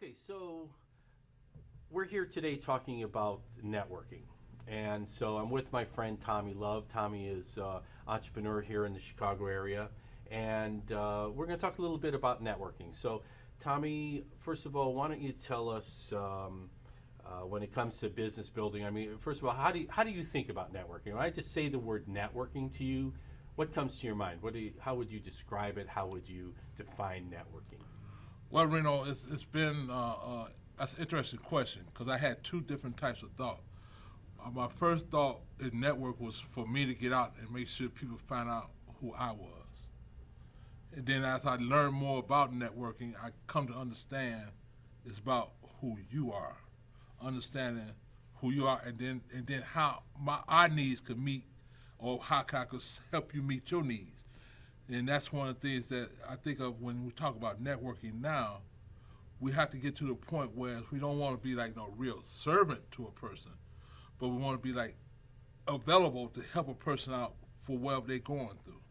Okay, so we're here today talking about networking. And so I'm with my friend Tommy Love. Tommy is entrepreneur here in the Chicago area. And we're going to talk a little bit about networking. So, Tommy, first of all, why don't you tell us when it comes to business building? I mean, first of all, how do you think about networking? When I just say the word networking to you, what comes to your mind? How would you describe it? How would you define networking? Well, Reno, it's been that's an interesting question because I had two different types of thought. My first thought in network was for me to get out and make sure people find out who I was. And then as I learn more about networking, I come to understand it's about who you are, understanding who you are, and then how our needs could meet, or how I could help you meet your needs. And that's one of the things that I think of when we talk about networking now. We have to get to the point where we don't want to be like no real servant to a person, but we want to be like available to help a person out for whatever they're going through,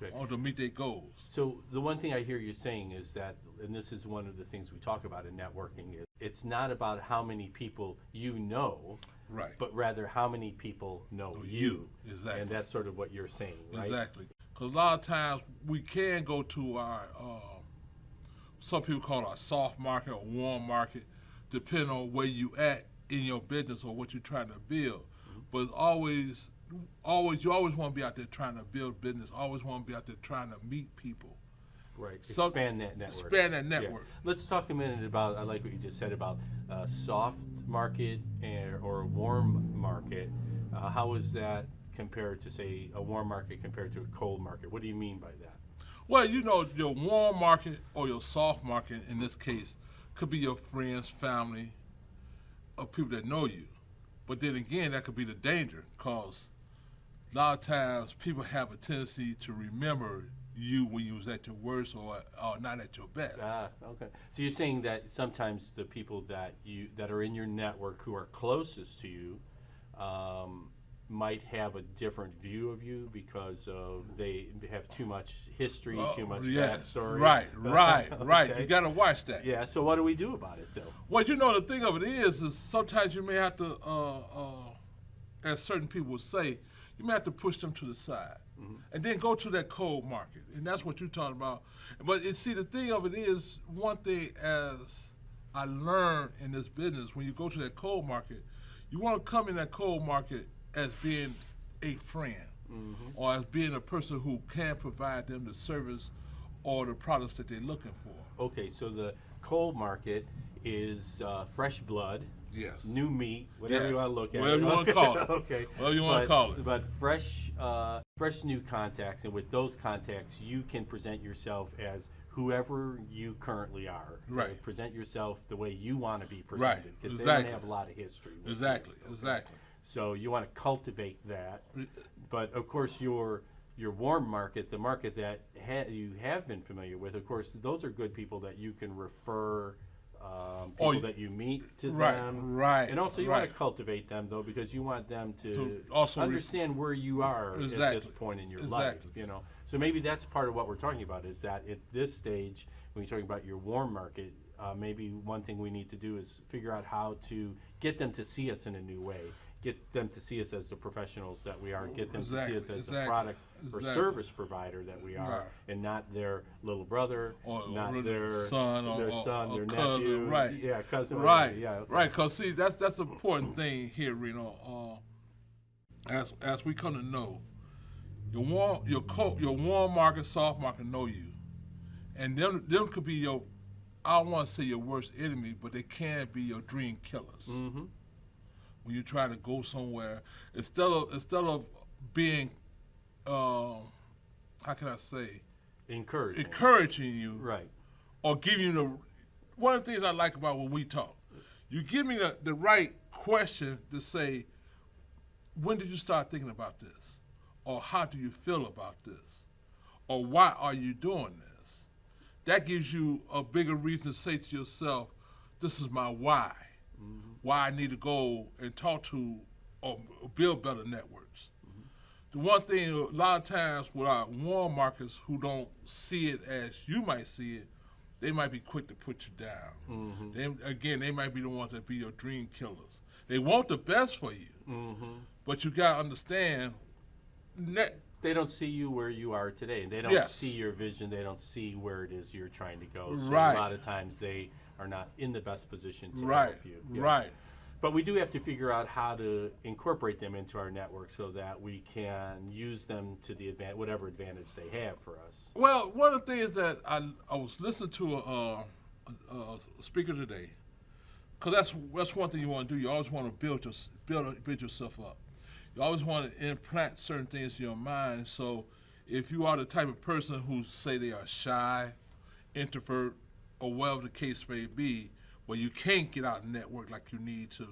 Okay. or to meet their goals. So the one thing I hear you saying is that, and this is one of the things we talk about in networking, is it's not about how many people you know, Right. but rather how many people know you. Exactly. And that's sort of what you're saying, right? Exactly. Because a lot of times we can go to our, some people call it our soft market or warm market, depending on where you at in your business or what you're trying to build. Mm-hmm. But it's you always want to be out there trying to build business. Always want to be out there trying to meet people. Right. So- Expand that network. Expand that Yeah. network. Let's talk a minute about, I like what you just said about soft market or a warm market. How is that compared to, say, a warm market compared to a cold market? What do you mean by that? Well, you know, your warm market or your soft market in this case could be your friends, family, or people that know you. But then again, that could be the danger because a lot of times people have a tendency to remember you when you was at your worst or not at your best. Okay. So you're saying that sometimes the people that are in your network who are closest to you might have a different view of you because they have too much history, too much backstory. Right. Okay. You got to watch that. Yeah. So what do we do about it, though? Well, you know, the thing of it is sometimes you may have to, as certain people would say, you may have to push them to the side. Mm-hmm. And then go to that cold market. And that's what you're talking about. But see, the thing of it is, one thing as I learned in this business, when you go to that cold market, you want to come in that cold market as being a friend, Mm-hmm. or as being a person who can provide them the service or the products that they're looking for. Okay. So the cold market is fresh blood. Yes. New meat, whatever Yes. you want to look at. Whatever you want to call it. Okay. Whatever you want to call it. But fresh new contacts, and with those contacts, you can present yourself as whoever you currently are. Right. Present yourself the way you want to be presented, because they Exactly. don't have a lot of history. with Exactly. you. Exactly. So you want to cultivate that, but of course your warm market, the market that you have been familiar with, of course, those are good people that you can refer. People that you meet to them, Right. and also you right. want to cultivate them though, because you want them to also understand where you are at this Exactly. point in your life. Exactly. You know, so maybe that's part of what we're talking about. Is that at this stage, when you're talking about your warm market, maybe one thing we need to do is figure out how to get them to see us in a new way. Get them to see us as the professionals that we are. Get them to see us as the product or service provider that we are, Right. and not their little brother, Or not their their son, their or nephew, cousin, right? Yeah, cousin, Right, yeah, okay. right. Because see, that's an important thing here, Reno. As we come to know, your warm market, soft market know you, and them could be your, I don't want to say your worst enemy, but they can be your dream killers. Mm-hmm. When you try to go somewhere, instead of being, how can I say, encouraging you, Right. or giving you the, one of the things I like about when we talk, you give me the right question to say, when did you start thinking about this? Or how do you feel about this? Or why are you doing this? That gives you a bigger reason to say to yourself, this is my why. Mm-hmm. Why I need to go and talk to or build better networks. Mm-hmm. The one thing, a lot of times with our warm markets who don't see it as you might see it, they might be quick to put you down. They might be the ones that be your dream killers. They want the best for you, but you gotta understand. They don't see you where you are today. They don't Yes. see your vision. They don't see where it is you're trying to go. So Right. a lot of times they are not in the best position to Right, help you. Yeah. right. But we do have to figure out how to incorporate them into our network so that we can use them to the whatever advantage they have for us. Well, one of the things that I was listening to a speaker today, because that's one thing you want to do. You always want to build yourself up. You always want to implant certain things in your mind. So if you are the type of person who say they are shy, introvert, or whatever the case may be, where you can't get out and network like you need to,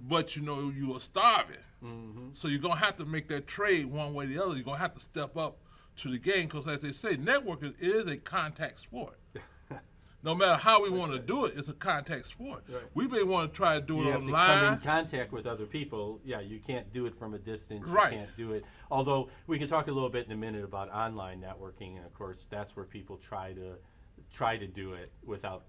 but you know you are starving. So you're going to have to make that trade one way or the other. You're going to have to step up to the game because, as they say, networking is a contact sport. No matter how we want to do it, it's a contact sport. Right. We may want to try to do You it have to come online. in contact with other people. Yeah, you can't do it from a distance. Right. You can't do it. Although we can talk a little bit in a minute about online networking, and of course that's where people try to do it without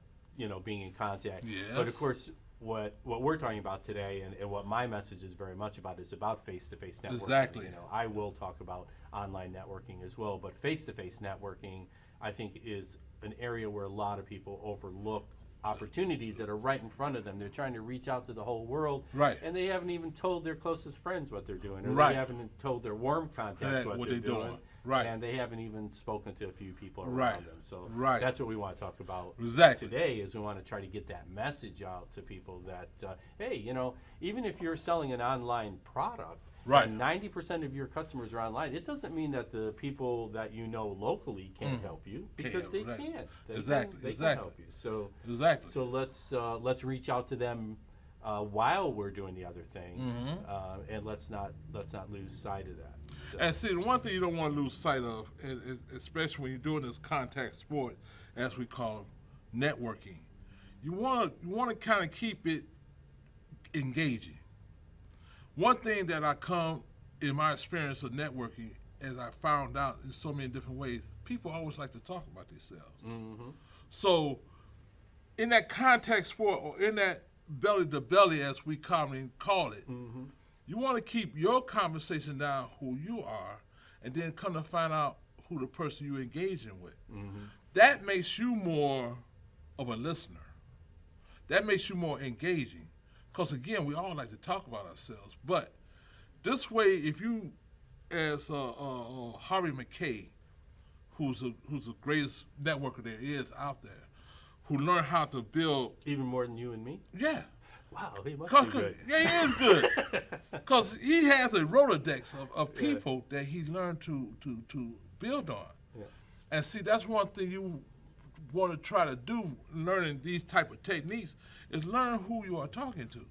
being in contact. Yes. But of course, what we're talking about today, and what my message is very much about, is about face-to-face networking. Exactly. I will talk about online networking as well, but face-to-face networking, I think, is an area where a lot of people overlook opportunities that are right in front of them. They're trying to reach out to the whole world, Right. and they haven't even told their closest friends what they're doing, or Right. they haven't told their warm contacts what they're doing. Right. And they haven't even spoken to a few people around Right. them. So Right. that's what we want to talk about Exactly. today. Is we want to try to get that message out to people that hey, even if you're selling an online product, Right. and 90% of your customers are online, it doesn't mean that the people that you know locally can't help you, because Can't, they right. can't. They Exactly, can help you. So Exactly. so let's reach out to them while we're doing the other thing, and let's not lose sight of that. So. And see, the one thing you don't want to lose sight of, especially when you're doing this contact sport, as we call networking, you want to kind of keep it engaging. One thing that I come in my experience of networking, as I found out in so many different ways, people always like to talk about themselves. So in that contact sport, or in that belly to belly, as we commonly call it, you want to keep your conversation down who you are, and then come to find out who the person you're engaging with. That makes you more of a listener. That makes you more engaging. Because again, we all like to talk about ourselves. But this way, if you, as Harvey McKay, who's the greatest networker there is out there, who learned how to build. Even more than you and me? Yeah. Wow, he must be 'Cause- good. Yeah, he is good. Because he has a Rolodex of people that he learned to build on. Yeah. And see, that's one thing you want to try to do, learning these type of techniques, is learn who you are talking to.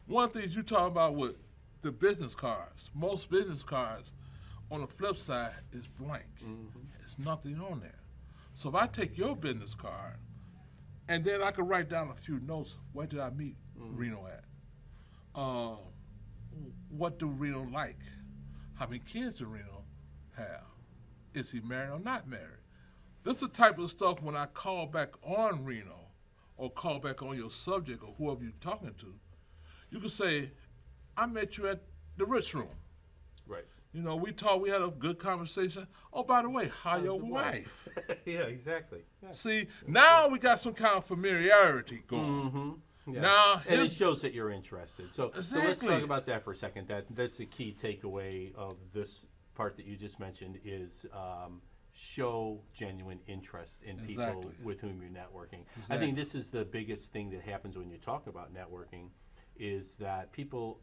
One thing you talk about with the business cards, most business cards on the flip side is blank. There's nothing on there. So if I take your business card, and then I could write down a few notes, where did I meet Reno at? What do Reno like? How many kids does Reno have? Is he married or not married? This is the type of stuff when I call back on Reno, or call back on your subject or whoever you're talking to, you can say, I met you at the Rich Room. Right. You know, we talked, we had a good conversation. Oh, by the way, how How's your the wife? Yeah, exactly. Yeah. See, now we got some kind of familiarity going. Yeah. Now, and it his- shows that you're interested. So let's Exactly. talk about that for a second. That's the key takeaway of this part that you just mentioned is show genuine interest in people Exactly. with whom you're networking. I Exactly. think this is the biggest thing that happens when you talk about networking, is that people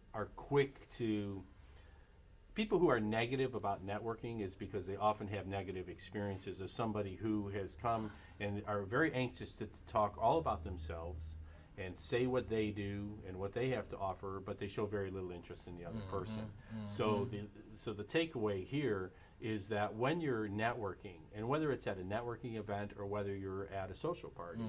who are negative about networking is because they often have negative experiences of somebody who has come and are very anxious to talk all about themselves and say what they do and what they have to offer, but they show very little interest in the other person. So the takeaway here is that when you're networking, and whether it's at a networking event or whether you're at a social party,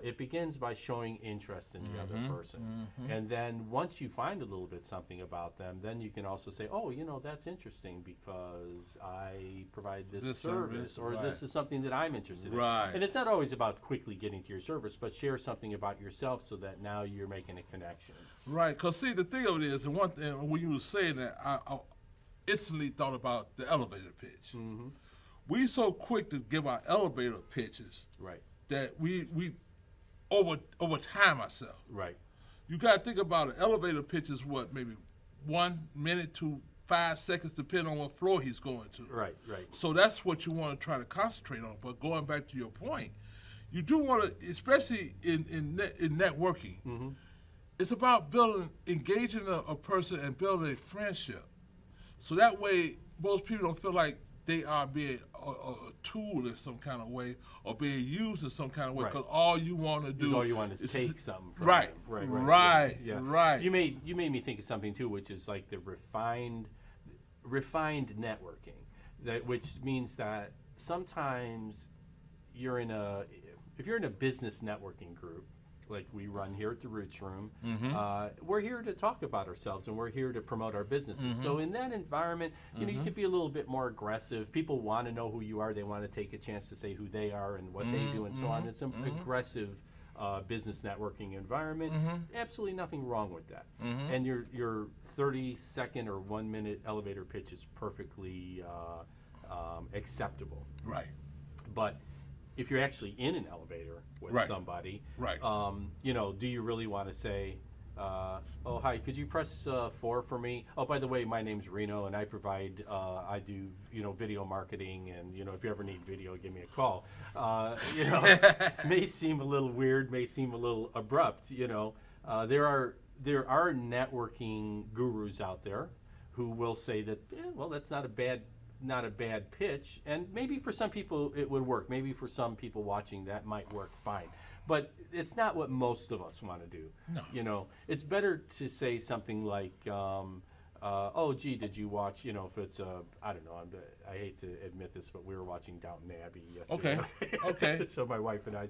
it begins by showing interest in the other person. And then once you find a little bit something about them, then you can also say, oh, that's interesting because I provide this service, or this is something that I'm interested in. And it's not always about quickly getting to your service, but share something about yourself so that now you're making a connection. Right, because see, the thing of it is, and one thing, when you were saying that, I instantly thought about the elevator pitch. We so quick to give our elevator pitches that we over time ourselves. You got to think about an elevator pitch is what, maybe 1 minute to 5 seconds, depending on what floor he's going to. So that's what you want to try to concentrate on. But going back to your point, you do want to, especially in networking, it's about engaging a person and building a friendship. So that way, most people don't feel like they are being a tool in some kind of way or being used in some kind of way, because all you want to do is take something from them. Right. You made me think of something too, which is like the refined networking, which means that sometimes if you're in a business networking group, like we run here at the Roots Room, we're here to talk about ourselves and we're here to promote our businesses. So in that environment, you could be a little bit more aggressive. People want to know who you are. They want to take a chance to say who they are and what they do and so on. It's an aggressive business networking environment. Absolutely nothing wrong with that. And your 30-second or 1 minute elevator pitch is perfectly acceptable. But if you're actually in an elevator with somebody, do you really want to say, oh, hi, could you press 4 for me? Oh, by the way, my name's Reno, and I do video marketing, and, if you ever need video, give me a call. May seem a little weird, may seem a little abrupt, There are networking gurus out there who will say that, well, that's not a bad pitch, and maybe for some people it would work. Maybe for some people watching that might work fine, but it's not what most of us want to do. It's better to say something like, oh, gee, did you watch, if it's I don't know, I hate to admit this, but we were watching Downton Abbey yesterday. Okay. So my wife and I,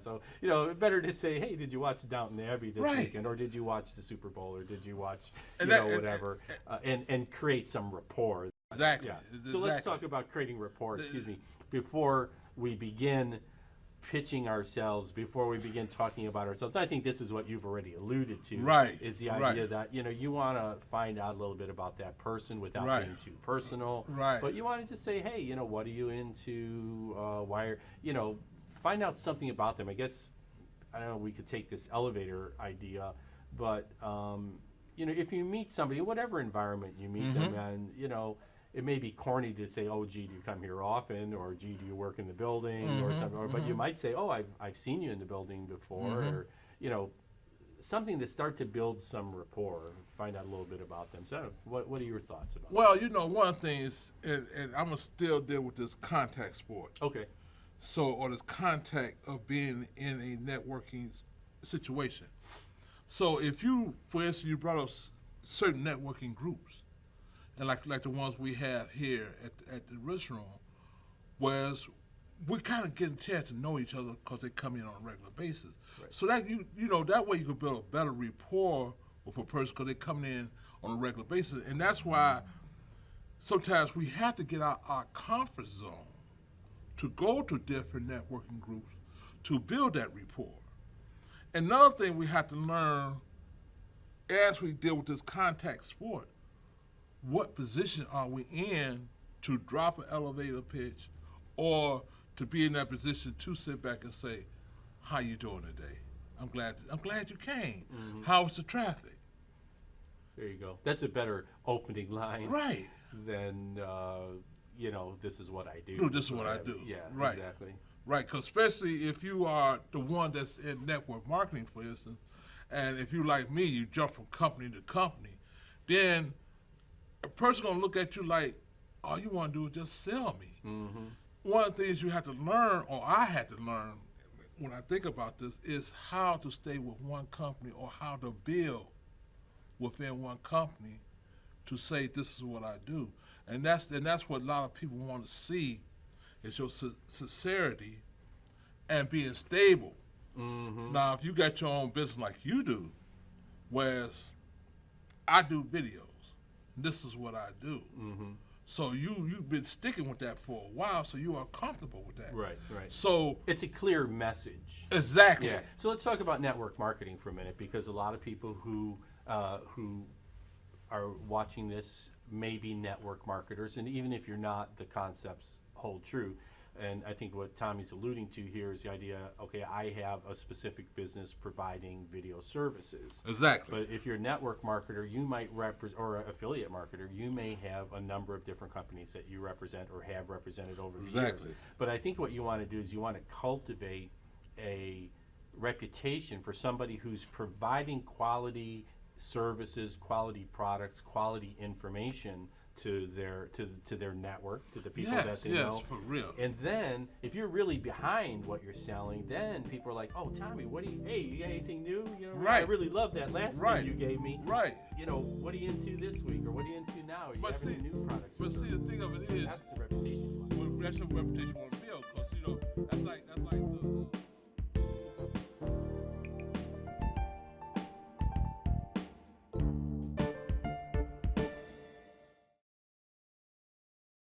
better to say, hey, did you watch Downton Abbey this weekend, or did you watch the Super Bowl, or did you watch, whatever, and create some rapport. Exactly. So let's talk about creating rapport, before we begin pitching ourselves, before we begin talking about ourselves. I think this is what you've already alluded to, is the idea that, you want to find out a little bit about that person without being too personal. But you wanted to say, hey, what are you into? Why are, find out something about them. I guess, I don't know, we could take this elevator idea, but, if you meet somebody, whatever environment you meet them in, it may be corny to say, oh, gee, do you come here often? Or, gee, do you work in the building? Or something. But you might say, oh, I've seen you in the building before. Or, something to start to build some rapport, find out a little bit about them. So what are your thoughts about that? Well, one thing is, and I'm going to still deal with this contact sport. Okay. So, or this contact of being in a networking situation. So if you, for instance, you brought up certain networking groups, and like the ones we have here at the restaurant, whereas we kind of get a chance to know each other because they come in on a regular basis. So that that way you can build a better rapport with a person because they come in on a regular basis, and that's why sometimes we have to get out our comfort zone to go to different networking groups to build that rapport. Another thing we have to learn as we deal with this contact sport, what position are we in to drop an elevator pitch or to be in that position to sit back and say, how you doing today? I'm glad you came. How was the traffic? There you go. That's a better opening line. Right. Than, this is what I do. No, this is what I do. Yeah, right. Exactly. Right, because especially if you are the one that's in network marketing, for instance, and if you like me, you jump from company to company, then a person gonna look at you like, all you want to do is just sell me. One of the things you have to learn, or I had to learn when I think about this, is how to stay with one company or how to build within one company to say this is what I do. And that's what a lot of people want to see, is your sincerity and being stable. Mm-hmm. Now, if you got your own business like you do, whereas I do videos, this is what I do. Mm-hmm. So you've been sticking with that for a while, so you are comfortable with that. Right, right. So It's a clear message. exactly. Yeah. So let's talk about network marketing for a minute, because a lot of people who are watching this may be network marketers, and even if you're not, the concepts hold true. And I think what Tommy's alluding to here is the idea, okay, I have a specific business providing video services. Exactly. But if you're a network marketer, you might or an affiliate marketer, you may have a number of different companies that you represent or have represented over the years. Exactly. But I think what you want to do is you want to cultivate a reputation for somebody who's providing quality services, quality products, quality information to their network, to the people that they know. Yes, for real. And then, if you're really behind what you're selling, then people are like, "Oh, Tommy, you got anything new? You know, Right. I really love that last Right. thing you gave me. Right. You know, what are you into this week, or what are you into now? Are you But having any new products?" But see, the thing of it is, that's the reputation you want. that's your reputation want to build, because that's like the